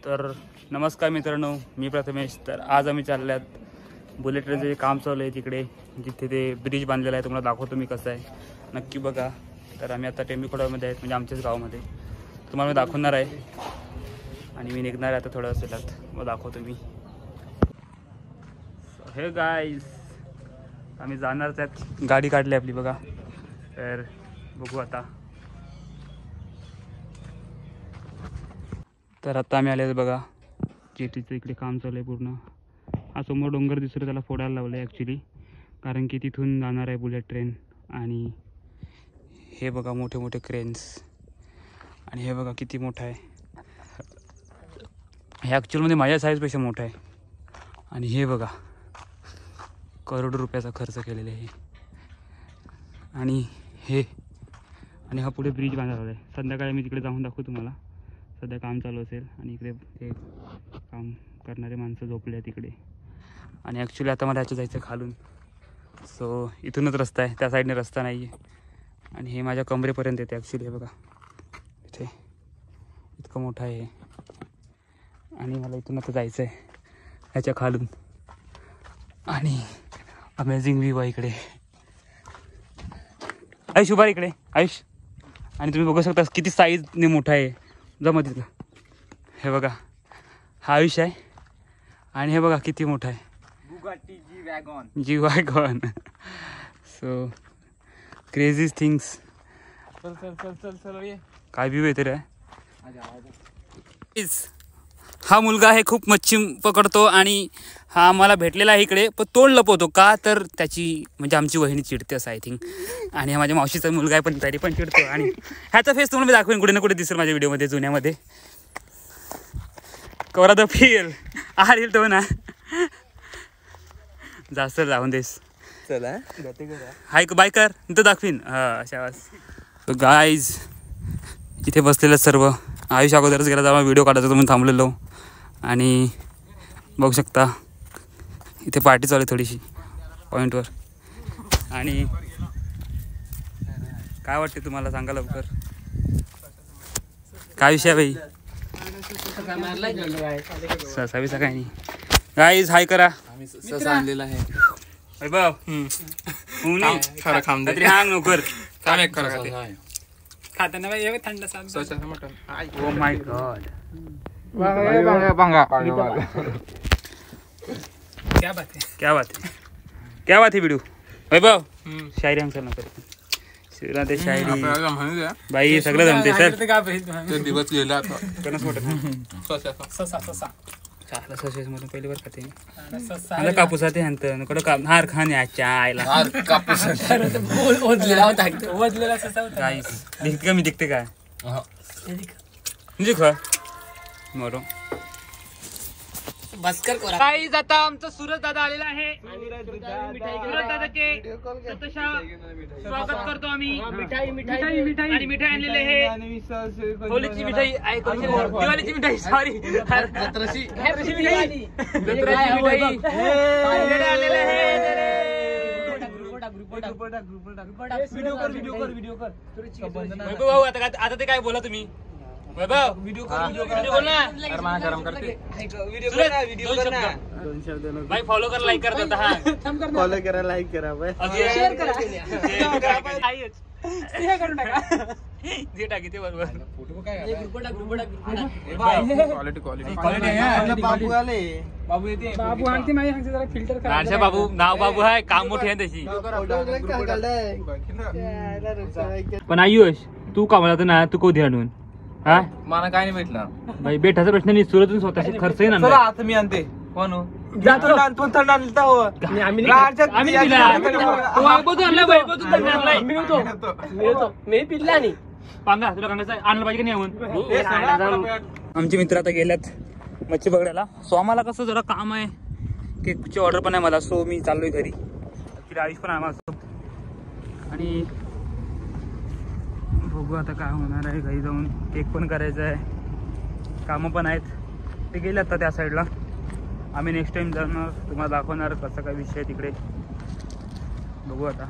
तर नमस्कार मित्रांनो, मी प्रथमेश. तर आज आम्ही चालल्यात बुलेट ट्रेनचं जे काम चालू आहे तिकडे, जिथे ते ब्रिज बांधलेला आहे. तुम्हाला दाखवतो मी कसं आहे, नक्की बघा. तर आम्ही आता टेंबीखोडामध्ये आहेत, म्हणजे आमच्याच गावामध्ये. तुम्हाला मी दाखवणार आहे आणि मी निघणार आहे आता थोड्या वेळात. मग दाखवतो मी. हे गाईज, आम्ही जाणारच आहेत. गाडी काढली आपली बघा. तर बघू आता. तर आता आम्ही आले बघा, जेटीचं इकडे काम चालू आहे पूर्ण. हा समोर डोंगर दिसतो, त्याला फोडायला लावलं आहे ॲक्च्युली, कारण की तिथून जाणार आहे बुलेट ट्रेन. आणि हे बघा मोठे मोठे क्रेन्स, आणि हे बघा किती मोठं आहे. हे ॲक्च्युअलमध्ये माझ्या साईजपेक्षा मोठं आहे. आणि हे बघा करोडो रुपयाचा खर्च केलेला आहे. आणि हा पुढे ब्रिज बांधला आहे. संध्याकाळी मी तिकडे जाऊन दाखवू तुम्हाला. सध्या काम चालू असेल आणि इकडे ते काम करणारे माणसं झोपले आहे तिकडे. आणि ॲक्च्युली आता मला ह्याचं जायचं खालून, सो इथूनच रस्ता आहे, त्या साईडने रस्ता नाही आहे. आणि हे माझ्या कमरेपर्यंत येते ॲक्च्युली. हे बघा इथे इतकं मोठं आहे. आणि मला इथून आता जायचं आहे ह्याच्या खालून. आणि अमेझिंग व्ह्यू आहे इकडे. आयुष उभा इकडे, आयुष. आणि तुम्ही बघू शकता किती साईजने मोठा आहे. जमा तिथं. हे बघा हा आयुष आहे. आणि हे बघा किती मोठा आहे, G wagon. So crazy things. काय व्ह्यू येते रे. हा मुलगा आहे, खूप मच्छी पकडतो. आणि हा मला भेटलेला आहे इकडे, पण तोंड लपवतो का, तर त्याची म्हणजे आमची वहिनी चिडते असं आय थिंक. आणि हा माझ्या मावशीचा मुलगा आहे, पण तरी पण चिडतो. आणि ह्याचा फेस तुम्हाला मी दाखवेन, कुठे ना कुठे दिसेल माझ्या व्हिडिओमध्ये जुन्यामध्ये. कवरा द फील आर तो ना जास्त जाऊन देस. चला हाय बाय कर, इथं दाखवीन. अशा आवाज. गाईज इथे बसलेलं सर्व. आयुष अगोदरच गेला, जाऊन व्हिडिओ काढायचा तुम्ही थांबलेलो. आणि बघू शकता इथे पार्टी चालू आहे थोडीशी पॉईंटवर. आणि काय वाटते तुम्हाला, सांगा लवकर. काय विषय भाई. सविसा काय नाही. गाईज हाय करा. आणलेला आहे वैभव. काहीतरी हांग नोकर खाताना थंड. Oh my God. क्या बात है वीडियो. वैभव शायरी हम सर शिवरा ते शायरी बाई सगळं जमते सर. दिवस गेला मधून पहिली वर खाते. कापूस आहे हार खाणे आजच्या आईला. कापूस दिखते का, मी दिखते काय म्हणजे खा मरो. गाईज आता आमचं सूरज दादा आलेला आहे. सूरज दादाचे स्वागत करतो आम्ही. आणि मिठाई आणलेली आहे. होलीची मिठाई, दिवाळीची मिठाई, सॉरी भाऊ. आता ते काय बोला तुम्ही. वैभव व्हिडिओ बोल ना. गरम करते भाई. फॉलो करा, लाईक करा. हा फॉलो करा, लाईक करा, शेअर करा, हे करून टाका. जे टाकी ते बरोबर. बाबू आणते माझ्या जरा फिल्टर करा. बाबू नाव बाबू आहे, काम मोठी आहे तशी. पण आयुष तू कामाला तर ना, तू कधी आणून हा मला काय नाही भेटला भाई. बेटाचा प्रश्न नाही, सुरतून स्वतःचे खर्च आहे ना. आता मी आणते कोण थंड आणलं पाहिजे नाही. आमचे मित्र आता गेल्यात मच्छी पकडायला. सो आम्हाला कसं जरा काम आहे, केकची ऑर्डर पण आहे मला. सो मी चाललोय घरी. आयुष पण आहे माझं. आणि बघू आता काय होणार आहे. घरी जाऊन केक पण करायचं आहे, कामं पण आहेत. ते गेले आता त्या साईडला. आम्ही नेक्स्ट टाइम जाणार, तुम्हाला दाखवणार कसं काय विषय तिकडे. बघू आता.